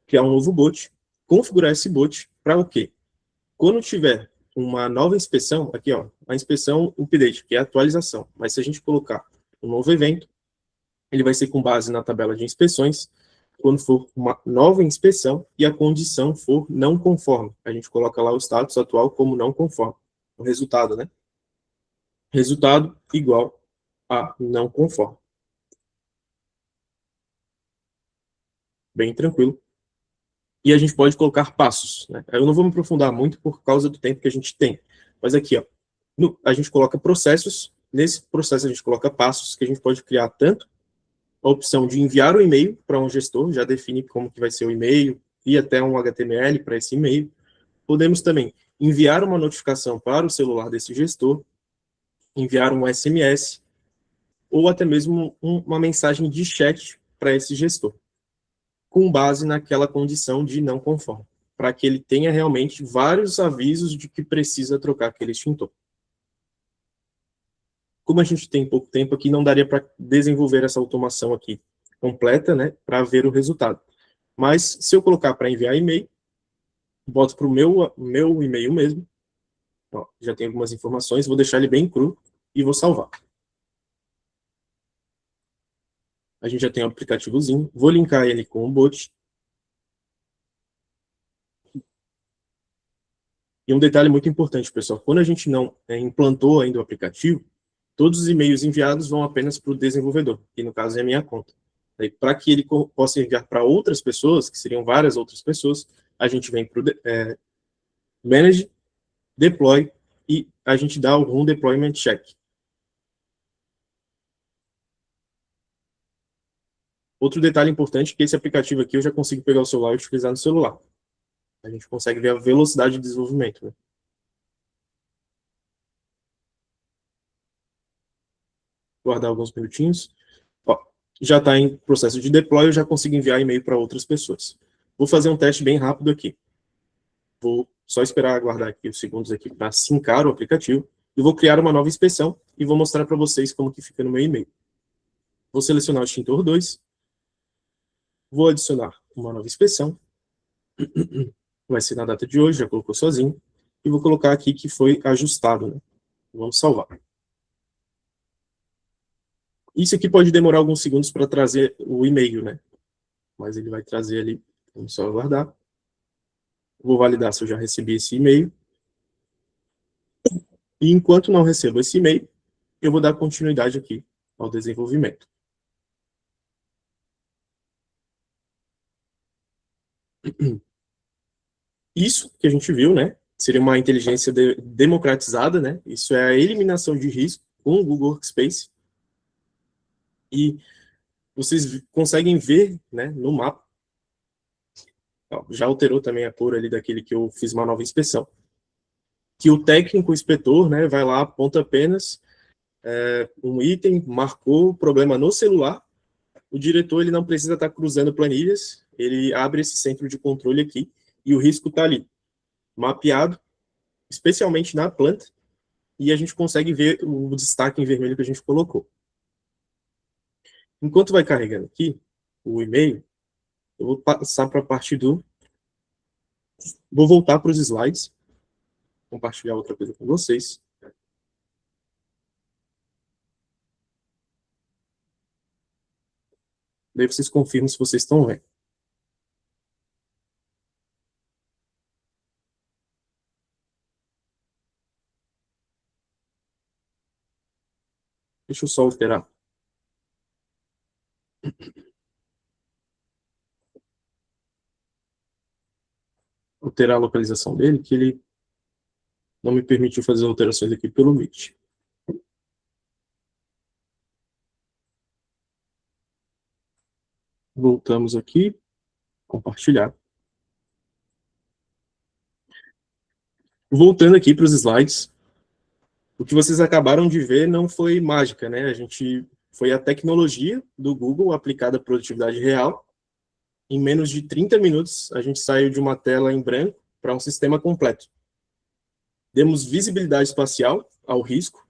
criar um novo bot, configurar esse bot para o quê? Quando tiver uma nova inspeção, aqui ó, a inspeção update, que é a atualização, mas se a gente colocar um novo evento, ele vai ser com base na tabela de inspeções, quando for uma nova inspeção e a condição for não conforme. A gente coloca lá o status atual como não conforme. O resultado, né? Resultado igual a não conforme. Bem tranquilo. E a gente pode colocar passos, né? Eu não vou me aprofundar muito por causa do tempo que a gente tem. Mas aqui, ó, a gente coloca processos. Nesse processo a gente coloca passos que a gente pode criar tanto a opção de enviar o e-mail para um gestor, já define como que vai ser o e-mail e até um HTML para esse e-mail. Podemos também enviar uma notificação para o celular desse gestor, enviar um SMS ou até mesmo uma mensagem de chat para esse gestor, com base naquela condição de não conforme, para que ele tenha realmente vários avisos de que precisa trocar aquele extintor. Como a gente tem pouco tempo aqui, não daria para desenvolver essa automação aqui completa, né, para ver o resultado. Mas se eu colocar para enviar e-mail, boto para o meu e-mail mesmo, ó, já tem algumas informações, vou deixar ele bem cru e vou salvar. A gente já tem o aplicativozinho, vou linkar ele com o bot. E um detalhe muito importante, pessoal, quando a gente não implantou ainda o aplicativo, todos os e-mails enviados vão apenas para o desenvolvedor, que no caso é a minha conta. Para que ele possa enviar para outras pessoas, que seriam várias outras pessoas, a gente vem para o Manage, Deploy, e a gente dá o Run Deployment Check. Outro detalhe importante é que esse aplicativo aqui eu já consigo pegar o celular e utilizar no celular. A gente consegue ver a velocidade de desenvolvimento, né? Guardar alguns minutinhos. Ó, já está em processo de deploy, eu já consigo enviar e-mail para outras pessoas. Vou fazer um teste bem rápido aqui. Vou só esperar aguardar aqui os segundos aqui para sincar o aplicativo. E vou criar uma nova inspeção e vou mostrar para vocês como que fica no meu e-mail. Vou selecionar o extintor 2. Vou adicionar uma nova inspeção. Vai ser na data de hoje, já colocou sozinho. E vou colocar aqui que foi ajustado, né? Vamos salvar. Isso aqui pode demorar alguns segundos para trazer o e-mail, né? Mas ele vai trazer ali. Vamos só aguardar. Vou validar se eu já recebi esse e-mail. E enquanto não recebo esse e-mail, eu vou dar continuidade aqui ao desenvolvimento. Isso que a gente viu, né? Seria uma inteligência democratizada, né? Isso é a eliminação de risco com o Google Workspace. E vocês conseguem ver, né, no mapa. Ó, já alterou também a cor ali daquele que eu fiz uma nova inspeção. Que o técnico inspetor, né, vai lá, aponta apenas um item, marcou o problema no celular. O diretor ele não precisa estar cruzando planilhas, ele abre esse centro de controle aqui e o risco está ali, mapeado, especialmente na planta, e a gente consegue ver o destaque em vermelho que a gente colocou. Enquanto vai carregando aqui o e-mail, eu vou passar para a parte do... Vou voltar para os slides, compartilhar outra coisa com vocês. Daí vocês confirmam se vocês estão vendo. Deixa eu só alterar. Alterar a localização dele, que ele não me permitiu fazer alterações aqui pelo Meet. Voltamos aqui, compartilhar. Voltando aqui para os slides, o que vocês acabaram de ver não foi mágica, né? Foi a tecnologia do Google aplicada à produtividade real. Em menos de 30 minutos, a gente saiu de uma tela em branco para um sistema completo. Demos visibilidade espacial ao risco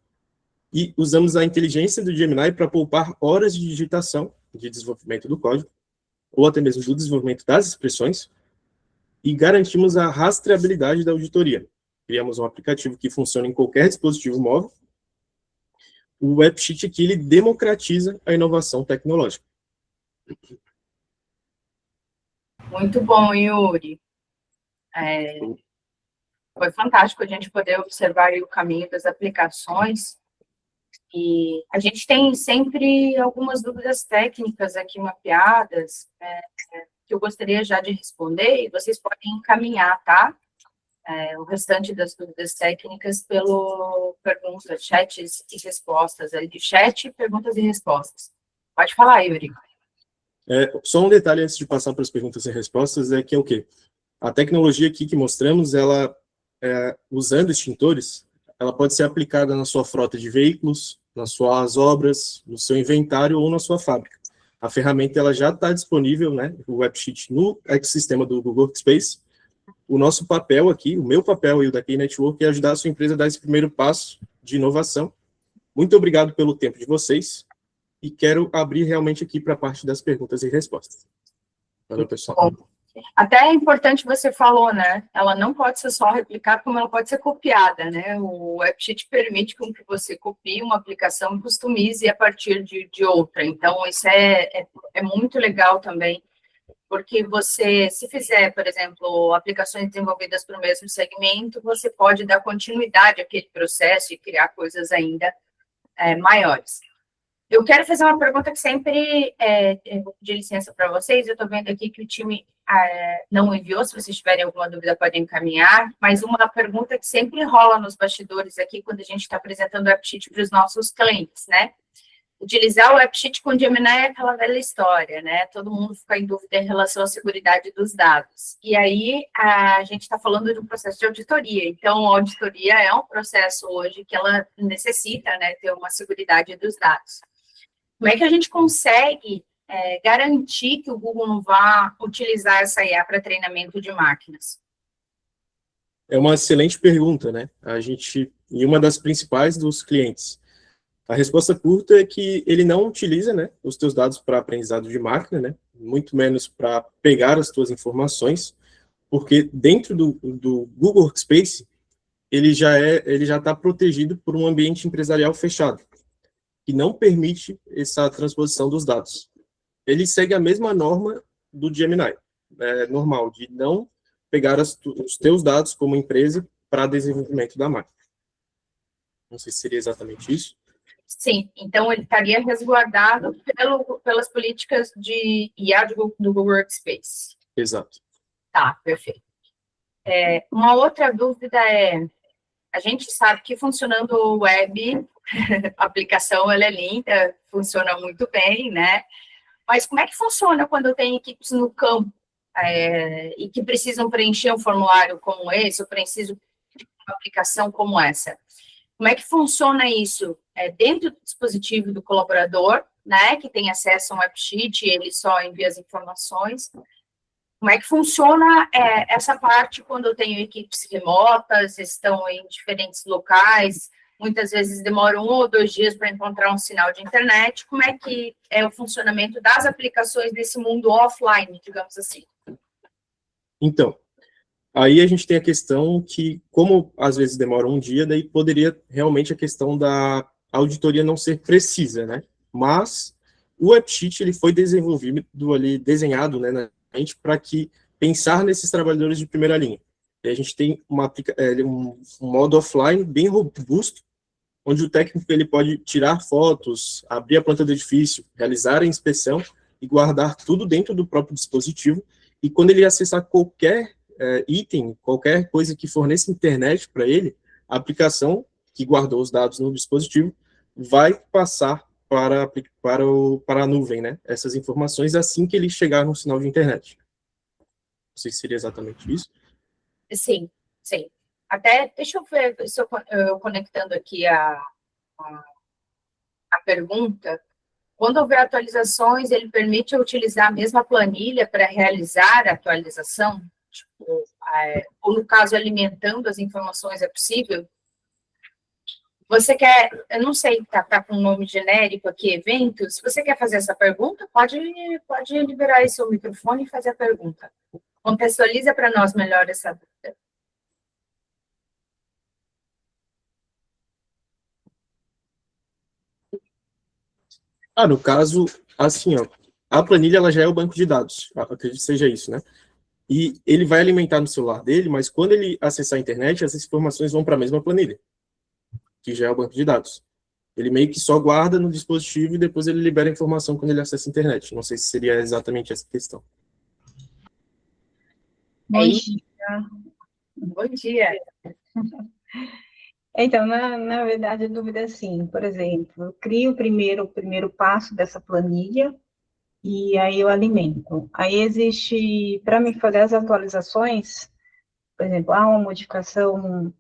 e usamos a inteligência do Gemini para poupar horas de digitação, de desenvolvimento do código, ou até mesmo do desenvolvimento das expressões, e garantimos a rastreabilidade da auditoria. Criamos um aplicativo que funciona em qualquer dispositivo móvel. O AppSheet aqui, ele democratiza a inovação tecnológica. Muito bom, Yuri. Foi fantástico a gente poder observar aí o caminho das aplicações. E a gente tem sempre algumas dúvidas técnicas aqui mapeadas, que eu gostaria já de responder, e vocês podem encaminhar, tá? O restante das dúvidas técnicas pelo perguntas, chats e respostas, aí de chat, perguntas e respostas. Pode falar, Yuri. Só um detalhe antes de passar para as perguntas e respostas, é que é o quê? A tecnologia aqui que mostramos, ela, usando extintores, ela pode ser aplicada na sua frota de veículos, nas suas obras, no seu inventário ou na sua fábrica. A ferramenta ela já está disponível, né, o AppSheet, no ecossistema do Google Workspace. O nosso papel aqui, o meu papel e o da Key Network, é ajudar a sua empresa a dar esse primeiro passo de inovação. Muito obrigado pelo tempo de vocês e quero abrir realmente aqui para a parte das perguntas e respostas. Valeu, pessoal. Bom, até é importante, você falou, né? Ela não pode ser só replicada, como ela pode ser copiada, né? O AppSheet permite com que você copie uma aplicação e customize a partir de outra. Então, isso é muito legal também, porque você, se fizer, por exemplo, aplicações desenvolvidas para o mesmo segmento, você pode dar continuidade àquele processo e criar coisas ainda maiores. Eu quero fazer uma pergunta que sempre, eu vou pedir licença para vocês, eu estou vendo aqui que o time não enviou, se vocês tiverem alguma dúvida podem encaminhar, mas uma pergunta que sempre rola nos bastidores aqui, quando a gente está apresentando o AppSheet para os nossos clientes, né? Utilizar o AppSheet com o Gemini é aquela velha história, né? Todo mundo fica em dúvida em relação à segurança dos dados. E aí, a gente está falando de um processo de auditoria. Então, a auditoria é um processo hoje que ela necessita, né, ter uma segurança dos dados. Como é que a gente consegue garantir que o Google não vá utilizar essa IA para treinamento de máquinas? É uma excelente pergunta, né? E uma das principais dos clientes. A resposta curta é que ele não utiliza, né, os teus dados para aprendizado de máquina, né, muito menos para pegar as tuas informações, porque dentro do Google Workspace, ele já está protegido por um ambiente empresarial fechado, que não permite essa transposição dos dados. Ele segue a mesma norma do Gemini, normal, de não pegar os teus dados como empresa para desenvolvimento da máquina. Não sei se seria exatamente isso. Sim, então ele estaria resguardado pelas políticas de IA do Google Workspace. Exato. Tá, perfeito. Uma outra dúvida a gente sabe que funcionando o web, a aplicação ela é linda, funciona muito bem, né? Mas como é que funciona quando eu tenho equipes no campo e que precisam preencher um formulário como esse, ou preciso de uma aplicação como essa? Como é que funciona isso? Dentro do dispositivo do colaborador, né, que tem acesso a um AppSheet, ele só envia as informações. Como é que funciona essa parte quando eu tenho equipes remotas, estão em diferentes locais, muitas vezes demoram 1 ou 2 dias para encontrar um sinal de internet? Como é que é o funcionamento das aplicações nesse mundo offline, digamos assim? Então, aí a gente tem a questão que, como às vezes demora um dia, daí poderia realmente a questão da auditoria não ser precisa, né? Mas o AppSheet ele foi desenhado, né, para que pensar nesses trabalhadores de primeira linha. E a gente tem um modo offline bem robusto, onde o técnico ele pode tirar fotos, abrir a planta do edifício, realizar a inspeção e guardar tudo dentro do próprio dispositivo. E quando ele acessar qualquer item, qualquer coisa que forneça internet para ele, a aplicação que guardou os dados no dispositivo vai passar para a nuvem, né? Essas informações assim que ele chegar no sinal de internet. Não sei se seria exatamente isso. Sim, sim. Até, deixa eu ver se eu conectando aqui a pergunta. Quando houver atualizações, ele permite eu utilizar a mesma planilha para realizar a atualização? Tipo, ou, no caso, alimentando as informações, é possível? Você quer, eu não sei, tá com um nome genérico aqui, evento, se você quer fazer essa pergunta, pode liberar aí seu microfone e fazer a pergunta. Contextualiza para nós melhor essa dúvida. No caso, assim, ó, a planilha ela já é o banco de dados, acredito que seja isso, né? E ele vai alimentar no celular dele, mas quando ele acessar a internet, essas informações vão para a mesma planilha, que já é o banco de dados. Ele meio que só guarda no dispositivo e depois ele libera a informação quando ele acessa a internet. Não sei se seria exatamente essa questão. Bom dia. Bom dia. Então, na verdade, a dúvida é assim, por exemplo, eu crio o primeiro passo dessa planilha e aí eu alimento. Aí existe, para me fazer as atualizações, por exemplo, uma modificação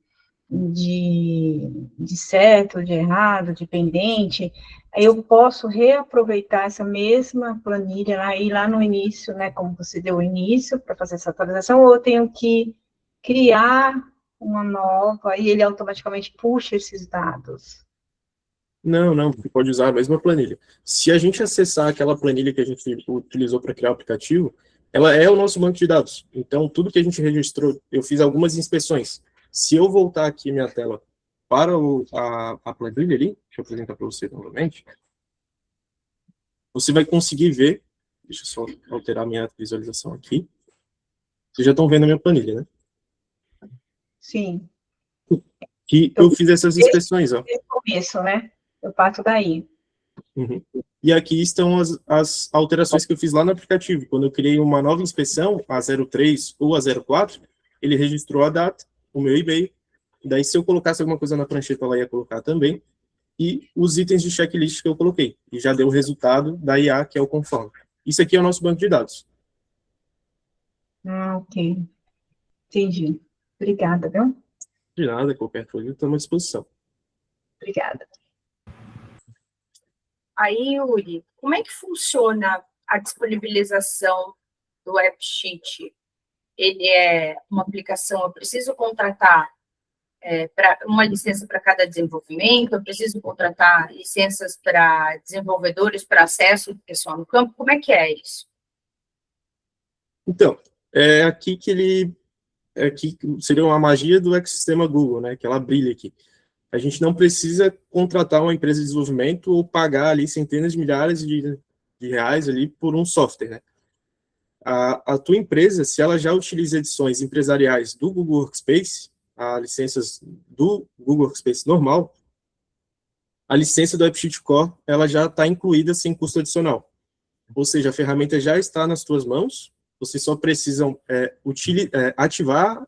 de certo, de errado, de pendente, aí eu posso reaproveitar essa mesma planilha aí lá no início, né, como você deu o início para fazer essa atualização, ou eu tenho que criar uma nova e ele automaticamente puxa esses dados? Não, você pode usar a mesma planilha. Se a gente acessar aquela planilha que a gente utilizou para criar o aplicativo, ela é o nosso banco de dados. Então, tudo que a gente registrou, eu fiz algumas inspeções. Se eu voltar aqui minha tela para a planilha ali, deixa eu apresentar para você novamente, você vai conseguir ver, deixa eu só alterar minha visualização aqui. Vocês já estão vendo a minha planilha, né? Sim. Que eu fiz essas inspeções, ó. Desde o começo, né? Eu parto daí. Uhum. E aqui estão as alterações que eu fiz lá no aplicativo. Quando eu criei uma nova inspeção, a 03 ou a 04, ele registrou a data, o meu e-mail. Daí, se eu colocasse alguma coisa na prancheta, ela ia colocar também. E os itens de checklist que eu coloquei. E já deu o resultado da IA, que é o conforme. Isso aqui é o nosso banco de dados. Ok. Entendi. Obrigada, viu? De nada, qualquer coisa, estamos à disposição. Obrigada. Aí, Yuri, como é que funciona a disponibilização do AppSheet? Ele é uma aplicação, eu preciso contratar uma licença para cada desenvolvimento, eu preciso contratar licenças para desenvolvedores para acesso do pessoal no campo, como é que é isso? Então, é aqui que seria uma magia do ecossistema Google, né? Que ela brilha aqui. A gente não precisa contratar uma empresa de desenvolvimento ou pagar ali centenas de milhares de reais ali por um software, né? A tua empresa, se ela já utiliza edições empresariais do Google Workspace, as licenças do Google Workspace normal, a licença do AppSheet Core, ela já está incluída sem custo adicional. Ou seja, a ferramenta já está nas tuas mãos, vocês só precisam ativar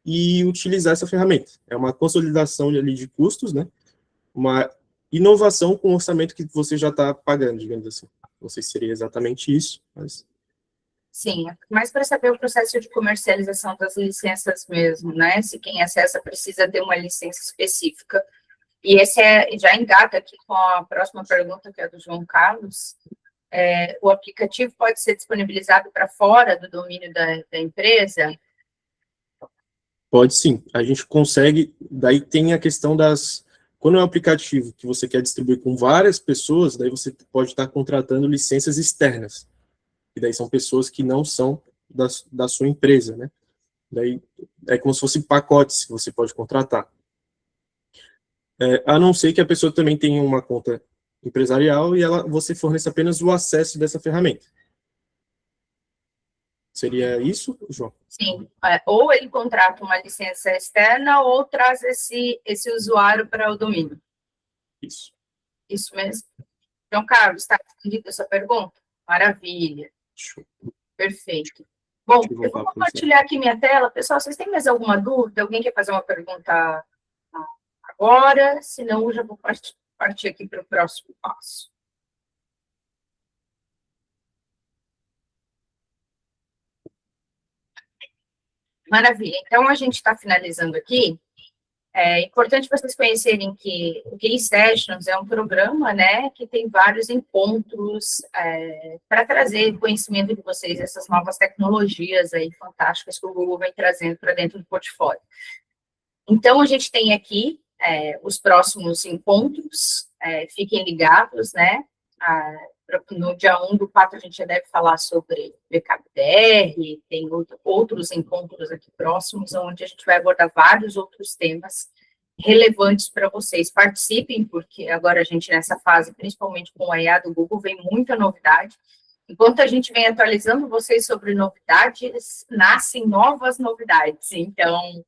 e utilizar essa ferramenta. É uma consolidação ali de custos, né? Uma inovação com o orçamento que você já está pagando, digamos assim. Não sei se seria exatamente isso, mas... Sim, mas para saber o processo de comercialização das licenças mesmo, né? Se quem acessa precisa ter uma licença específica. E esse já engata aqui com a próxima pergunta, que é do João Carlos. O aplicativo pode ser disponibilizado para fora do domínio da empresa? Pode sim, a gente consegue, daí tem a questão quando é um aplicativo que você quer distribuir com várias pessoas, daí você pode estar contratando licenças externas, e daí são pessoas que não são da sua empresa, né? Daí é como se fossem pacotes que você pode contratar. A não ser que a pessoa também tenha uma conta empresarial e você forneça apenas o acesso dessa ferramenta. Seria isso, João? Sim, ou ele contrata uma licença externa ou traz esse usuário para o domínio. Isso. Isso mesmo. João Carlos, está respondida essa pergunta? Maravilha. Show. Perfeito. Bom, Eu eu vou compartilhar aqui minha tela. Pessoal, vocês têm mais alguma dúvida? Alguém quer fazer uma pergunta agora? Senão, eu já vou partir aqui para o próximo passo. Maravilha. Então, a gente está finalizando aqui. É importante vocês conhecerem que o QI Sessions é um programa, né, que tem vários encontros para trazer conhecimento de vocês, essas novas tecnologias aí fantásticas que o Google vem trazendo para dentro do portfólio. Então, a gente tem aqui os próximos encontros, fiquem ligados, né, no dia 1/4 a gente já deve falar sobre VKBR, tem outros encontros aqui próximos, onde a gente vai abordar vários outros temas relevantes para vocês. Participem, porque agora a gente nessa fase, principalmente com a IA do Google, vem muita novidade. Enquanto a gente vem atualizando vocês sobre novidades, nascem novas novidades. Então,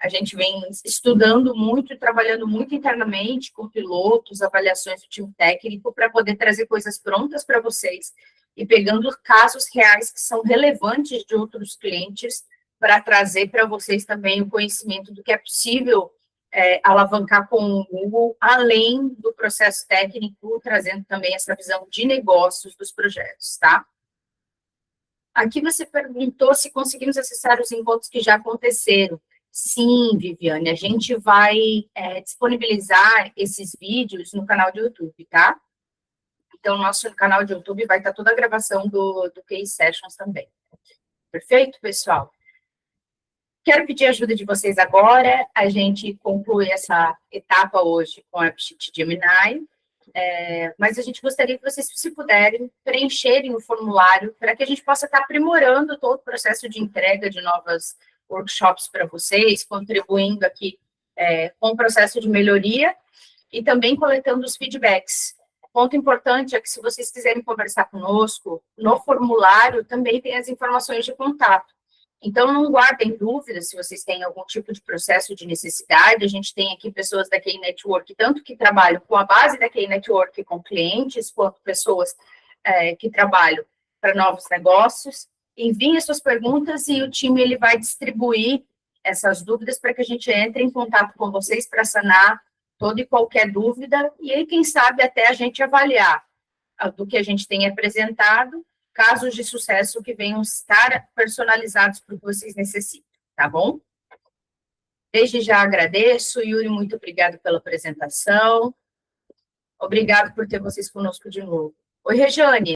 a gente vem estudando muito e trabalhando muito internamente com pilotos, avaliações do time técnico, para poder trazer coisas prontas para vocês e pegando casos reais que são relevantes de outros clientes para trazer para vocês também o conhecimento do que é possível alavancar com o Google, além do processo técnico, trazendo também essa visão de negócios dos projetos, tá? Aqui você perguntou se conseguimos acessar os encontros que já aconteceram. Sim, Viviane, a gente vai disponibilizar esses vídeos no canal do YouTube, tá? Então, nosso canal de YouTube vai estar toda a gravação do QI Sessions também. Perfeito, pessoal? Quero pedir a ajuda de vocês agora. A gente conclui essa etapa hoje com a AppSheet Gemini, mas a gente gostaria que vocês, se puderem, preencherem o formulário para que a gente possa estar aprimorando todo o processo de entrega de novas workshops para vocês, contribuindo aqui com o processo de melhoria e também coletando os feedbacks. Ponto importante é que, se vocês quiserem conversar conosco, no formulário também tem as informações de contato. Então, não guardem dúvidas se vocês têm algum tipo de processo de necessidade. A gente tem aqui pessoas da QI Network, tanto que trabalham com a base da QI Network com clientes, quanto pessoas que trabalham para novos negócios. Enviem as suas perguntas e o time ele vai distribuir essas dúvidas para que a gente entre em contato com vocês para sanar toda e qualquer dúvida, e aí, quem sabe, até a gente avaliar do que a gente tem apresentado, casos de sucesso que venham estar personalizados para o que vocês necessitam, tá bom? Desde já agradeço, Yuri, muito obrigado pela apresentação. Obrigado por ter vocês conosco de novo. Oi, Rejane.